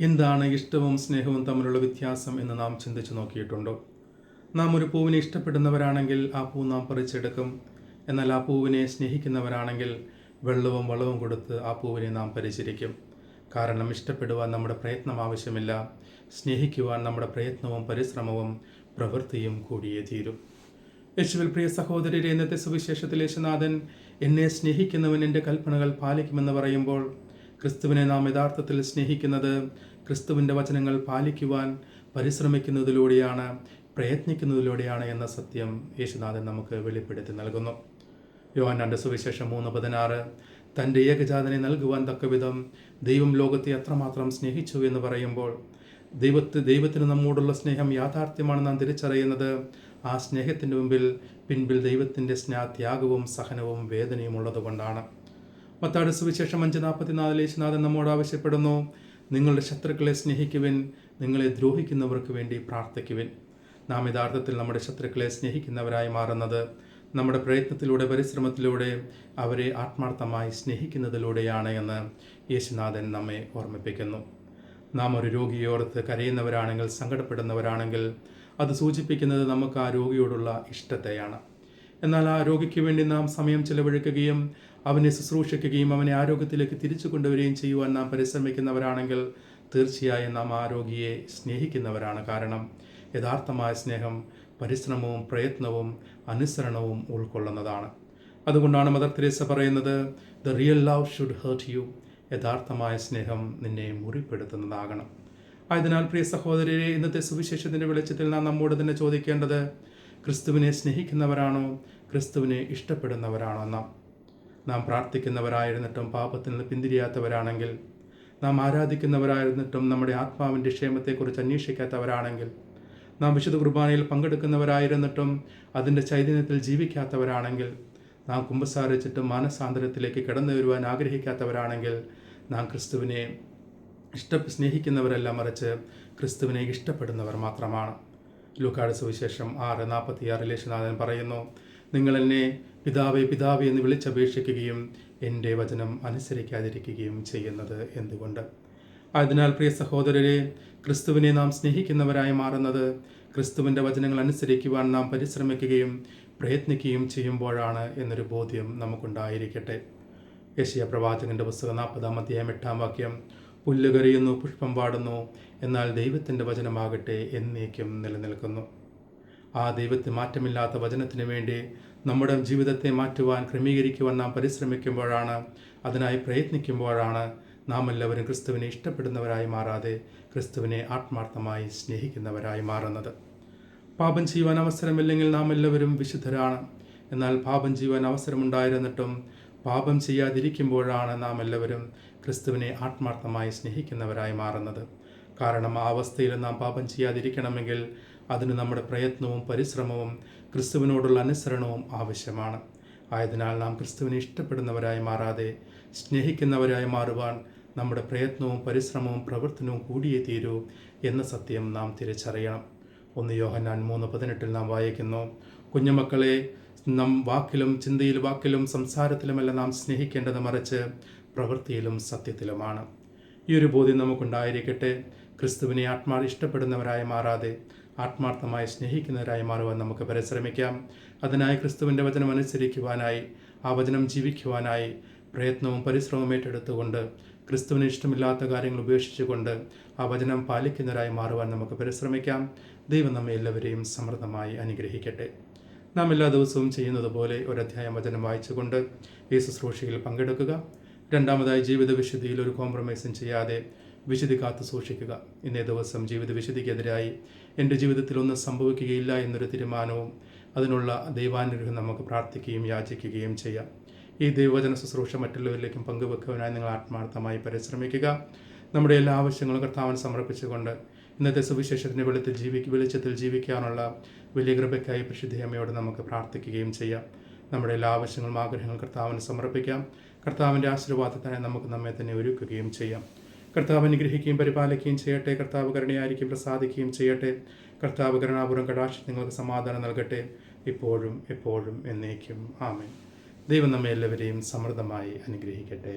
എന്താണ് ഇഷ്ടവും സ്നേഹവും തമ്മിലുള്ള വ്യത്യാസം എന്ന് നാം ചിന്തിച്ചു നോക്കിയിട്ടുണ്ടോ? നാം ഒരു പൂവിനെ ഇഷ്ടപ്പെടുന്നവരാണെങ്കിൽ ആ പൂ നാം പറിച്ചെടുക്കും. എന്നാൽ ആ പൂവിനെ സ്നേഹിക്കുന്നവരാണെങ്കിൽ വെള്ളവും വളവും കൊടുത്ത് ആ പൂവിനെ നാം പരിചരിക്കും. കാരണം ഇഷ്ടപ്പെടുവാൻ നമ്മുടെ പ്രയത്നം ആവശ്യമില്ല. സ്നേഹിക്കുവാൻ നമ്മുടെ പ്രയത്നവും പരിശ്രമവും പ്രവൃത്തിയും കൂടിയേ തീരും. യേശുവിൽ പ്രിയ സഹോദരരെ, ഇന്നത്തെ സുവിശേഷത്തിൽ യേശുനാഥൻ എന്നെ സ്നേഹിക്കുന്നവൻ എൻ്റെ കൽപ്പനകൾ പാലിക്കുമെന്ന് പറയുമ്പോൾ ക്രിസ്തുവിനെ നാം യഥാർത്ഥത്തിൽ സ്നേഹിക്കുന്നത് ക്രിസ്തുവിൻ്റെ വചനങ്ങൾ പാലിക്കുവാൻ പരിശ്രമിക്കുന്നതിലൂടെയാണ്, പ്രയത്നിക്കുന്നതിലൂടെയാണ് എന്ന സത്യം യേശുനാഥൻ നമുക്ക് വെളിപ്പെടുത്തി നൽകുന്നു. യോഹന്നാന്റെ സുവിശേഷം 3:16 തൻ്റെ ഏകജാതനെ നൽകുവാൻ തക്കവിധം ദൈവം ലോകത്തെ അത്രമാത്രം സ്നേഹിച്ചു എന്ന് പറയുമ്പോൾ ദൈവത്തിന് നമ്മോടുള്ള സ്നേഹം യാഥാർത്ഥ്യമാണ് നാം തിരിച്ചറിയുന്നത് ആ സ്നേഹത്തിൻ്റെ പിൻപിൽ ദൈവത്തിൻ്റെ ത്യാഗവും സഹനവും വേദനയും ഉള്ളതുകൊണ്ടാണ്. മത്തായിയുടെ സുവിശേഷം 5:44 യേശുനാഥൻ നമ്മോട് ആവശ്യപ്പെടുന്നു, നിങ്ങളുടെ ശത്രുക്കളെ സ്നേഹിക്കുവിൻ, നിങ്ങളെ ദ്രോഹിക്കുന്നവർക്ക് വേണ്ടി പ്രാർത്ഥിക്കുവിൻ. നാം യഥാർത്ഥത്തിൽ നമ്മുടെ ശത്രുക്കളെ സ്നേഹിക്കുന്നവരായി മാറുന്നത് നമ്മുടെ പ്രയത്നത്തിലൂടെ, പരിശ്രമത്തിലൂടെ, അവരെ ആത്മാർത്ഥമായി സ്നേഹിക്കുന്നതിലൂടെയാണ് എന്ന് യേശുനാഥൻ നമ്മെ ഓർമ്മിപ്പിക്കുന്നു. നാം ഒരു രോഗിയോർത്ത് കരയുന്നവരാണെങ്കിൽ, സങ്കടപ്പെടുന്നവരാണെങ്കിൽ അത് സൂചിപ്പിക്കുന്നത് നമുക്ക് ആ രോഗിയോടുള്ള ഇഷ്ടത്തെയാണ്. എന്നാൽ ആ രോഗിക്ക് വേണ്ടി നാം സമയം ചെലവഴിക്കുകയും അവനെ ശുശ്രൂഷിക്കുകയും അവനെ ആരോഗ്യത്തിലേക്ക് തിരിച്ചു കൊണ്ടുവരികയും ചെയ്യുവാൻ നാം പരിശ്രമിക്കുന്നവരാണെങ്കിൽ തീർച്ചയായും നാം ആ രോഗിയെ സ്നേഹിക്കുന്നവരാണ്. കാരണം യഥാർത്ഥമായ സ്നേഹം പരിശ്രമവും പ്രയത്നവും അനുസരണവും ഉൾക്കൊള്ളുന്നതാണ്. അതുകൊണ്ടാണ് മദർ തെരേസ പറയുന്നത്, the real love should hurt you. യഥാർത്ഥമായ സ്നേഹം നിന്നെ മുറിപ്പെടുത്തുന്നതാകണം. ആയതിനാൽ പ്രിയ സഹോദരരെ, ഇന്നത്തെ സുവിശേഷത്തിൻ്റെ വെളിച്ചത്തിൽ നാം നമ്മോട് തന്നെ ചോദിക്കേണ്ടത്, ക്രിസ്തുവിനെ സ്നേഹിക്കുന്നവരാണോ, ക്രിസ്തുവിനെ ഇഷ്ടപ്പെടുന്നവരാണോ? നാം പ്രാർത്ഥിക്കുന്നവരായിരുന്നിട്ടും പാപത്തിൽ നിന്ന് പിന്തിരിയാത്തവരാണെങ്കിൽ, നാം ആരാധിക്കുന്നവരായിരുന്നിട്ടും നമ്മുടെ ആത്മാവിൻ്റെ ക്ഷേമത്തെക്കുറിച്ച് അന്വേഷിക്കാത്തവരാണെങ്കിൽ, നാം വിശുദ്ധ കുർബാനയിൽ പങ്കെടുക്കുന്നവരായിരുന്നിട്ടും അതിൻ്റെ ചൈതന്യത്തിൽ ജീവിക്കാത്തവരാണെങ്കിൽ, നാം കുമ്പസാരിച്ചിട്ടും മാനസാന്തരത്തിലേക്ക് കടന്നു വരുവാൻ ആഗ്രഹിക്കാത്തവരാണെങ്കിൽ, നാം ക്രിസ്തുവിനെ സ്നേഹിക്കുന്നവരല്ല, മറിച്ച് ക്രിസ്തുവിനെ ഇഷ്ടപ്പെടുന്നവർ മാത്രമാണ്. ലൂക്കായുടെ സുവിശേഷം 6:46 യേശുനാഥൻ പറയുന്നു, നിങ്ങൾ എന്നെ പിതാവേ പിതാവേ എന്ന് വിളിച്ചപേക്ഷിക്കുകയും എൻ്റെ വചനം അനുസരിക്കാതിരിക്കുകയും ചെയ്യുന്നത് എന്തുകൊണ്ട്? അതിനാൽ പ്രിയ സഹോദരരെ, ക്രിസ്തുവിനെ നാം സ്നേഹിക്കുന്നവരായി മാറുന്നത് ക്രിസ്തുവിൻ്റെ വചനങ്ങൾ അനുസരിക്കുവാൻ നാം പരിശ്രമിക്കുകയും പ്രയത്നിക്കുകയും ചെയ്യുമ്പോഴാണ് എന്നൊരു ബോധ്യം നമുക്കുണ്ടായിരിക്കട്ടെ. യെശയ്യാ പ്രവാചകന്റെ പുസ്തകം 40:8 പുല്ല് കരയുന്നു, പുഷ്പം പാടുന്നു, എന്നാൽ ദൈവത്തിൻ്റെ വചനമാകട്ടെ എന്നേക്കും നിലനിൽക്കുന്നു. ആ ദൈവത്തിന് മാറ്റമില്ലാത്ത വചനത്തിന് വേണ്ടി നമ്മുടെ ജീവിതത്തെ മാറ്റുവാൻ, ക്രമീകരിക്കുവാൻ നാം പരിശ്രമിക്കുമ്പോഴാണ്, അതിനായി പ്രയത്നിക്കുമ്പോഴാണ് നാം എല്ലാവരും ക്രിസ്തുവിനെ ഇഷ്ടപ്പെടുന്നവരായി മാറാതെ ക്രിസ്തുവിനെ ആത്മാർത്ഥമായി സ്നേഹിക്കുന്നവരായി മാറുന്നത്. പാപം ചെയ്യുവാൻ അവസരമില്ലെങ്കിൽ നാം എല്ലാവരും വിശുദ്ധരാണ്. എന്നാൽ പാപം ചെയ്യുവാൻ അവസരമുണ്ടായിരുന്നിട്ടും പാപം ചെയ്യാതിരിക്കുമ്പോഴാണ് നാം എല്ലാവരും ക്രിസ്തുവിനെ ആത്മാർത്ഥമായി സ്നേഹിക്കുന്നവരായി മാറുന്നത്. കാരണം ആ അവസ്ഥയിൽ നാം പാപം ചെയ്യാതിരിക്കണമെങ്കിൽ അതിന് നമ്മുടെ പ്രയത്നവും പരിശ്രമവും ക്രിസ്തുവിനോടുള്ള അനുസരണവും ആവശ്യമാണ്. ആയതിനാൽ നാം ക്രിസ്തുവിനെ ഇഷ്ടപ്പെടുന്നവരായി മാറാതെ സ്നേഹിക്കുന്നവരായി മാറുവാൻ നമ്മുടെ പ്രയത്നവും പരിശ്രമവും പ്രവർത്തനവും കൂടിയേ തീരൂ എന്ന സത്യം നാം തിരിച്ചറിയണം. 1 യോഹന്നാൻ 3:18 നാം വായിക്കുന്നു, കുഞ്ഞുമക്കളെ, നാം വാക്കിലും ചിന്തയിലും വാക്കിലും സംസാരത്തിലുമല്ല നാം സ്നേഹിക്കേണ്ടത്, മറിച്ച് പ്രവൃത്തിയിലും സത്യത്തിലുമാണ്. ഈ ഒരു ബോധ്യം നമുക്കുണ്ടായിരിക്കട്ടെ. ക്രിസ്തുവിനെ ഇഷ്ടപ്പെടുന്നവരായി മാറാതെ ആത്മാർത്ഥമായി സ്നേഹിക്കുന്നവരായി മാറുവാൻ നമുക്ക് പരിശ്രമിക്കാം. അതിനായി ക്രിസ്തുവിൻ്റെ വചനം അനുസരിക്കുവാനായി, ആ വചനം ജീവിക്കുവാനായി പ്രയത്നവും പരിശ്രമവും ഏറ്റെടുത്തുകൊണ്ട് ക്രിസ്തുവിന് ഇഷ്ടമില്ലാത്ത കാര്യങ്ങൾ ഉപേക്ഷിച്ചുകൊണ്ട് ആ വചനം പാലിക്കുന്നവരായി മാറുവാൻ നമുക്ക് പരിശ്രമിക്കാം. ദൈവം നമ്മെ എല്ലാവരെയും സമൃദ്ധമായി അനുഗ്രഹിക്കട്ടെ. നാം എല്ലാ ദിവസവും ചെയ്യുന്നത് പോലെ ഒരധ്യായം വചനം വായിച്ചുകൊണ്ട് ഈ ശുശ്രൂഷയിൽ പങ്കെടുക്കുക. രണ്ടാമതായി, ജീവിത വിശുദ്ധിയിൽ ഒരു കോംപ്രമൈസും ചെയ്യാതെ വിശുദ്ധി കാത്തു സൂക്ഷിക്കുക. ഇന്നേ ദിവസം ജീവിത വിശുദ്ധിക്കെതിരായി എൻ്റെ ജീവിതത്തിൽ ഒന്നും സംഭവിക്കുകയില്ല എന്നൊരു തീരുമാനവും അതിനുള്ള ദൈവാനുഗ്രഹം നമുക്ക് പ്രാർത്ഥിക്കുകയും യാചിക്കുകയും ചെയ്യാം. ഈ ദൈവവചന ശുശ്രൂഷ മറ്റുള്ളവരിലേക്കും പങ്കുവെക്കുവാനായി നിങ്ങൾ ആത്മാർത്ഥമായി പരിശ്രമിക്കുക. നമ്മുടെ എല്ലാ ആവശ്യങ്ങളും കർത്താവിന് സമർപ്പിച്ചുകൊണ്ട് ഇന്നത്തെ സുവിശേഷത്തിൻ്റെ വെളിച്ചത്തിൽ ജീവിക്കാനുള്ള വലിയ കൃപയ്ക്കായി പരിശുദ്ധ അമ്മയോട് നമുക്ക് പ്രാർത്ഥിക്കുകയും ചെയ്യാം. നമ്മുടെ എല്ലാ ആവശ്യങ്ങളും ആഗ്രഹങ്ങളും കർത്താവിന് സമർപ്പിക്കാം. കർത്താവിൻ്റെ ആശീർവാദത്തിനായി നമുക്ക് നമ്മെ തന്നെ ഒരുക്കുകയും ചെയ്യാം. കർത്താവ് അനുഗ്രഹിക്കുകയും പരിപാലിക്കുകയും ചെയ്യട്ടെ. കർത്താവ് കരുണയായിരിക്കും പ്രസാദിക്കുകയും ചെയ്യട്ടെ. കർത്താവ് കരുണാപൂർവ്വം കടാക്ഷിച്ച് നിങ്ങൾക്ക് സമാധാനം നൽകട്ടെ, ഇപ്പോഴും എപ്പോഴും എന്നേക്കും. ആമേൻ. ദൈവം നമ്മെ എല്ലാവരെയും സമൃദ്ധമായി അനുഗ്രഹിക്കട്ടെ.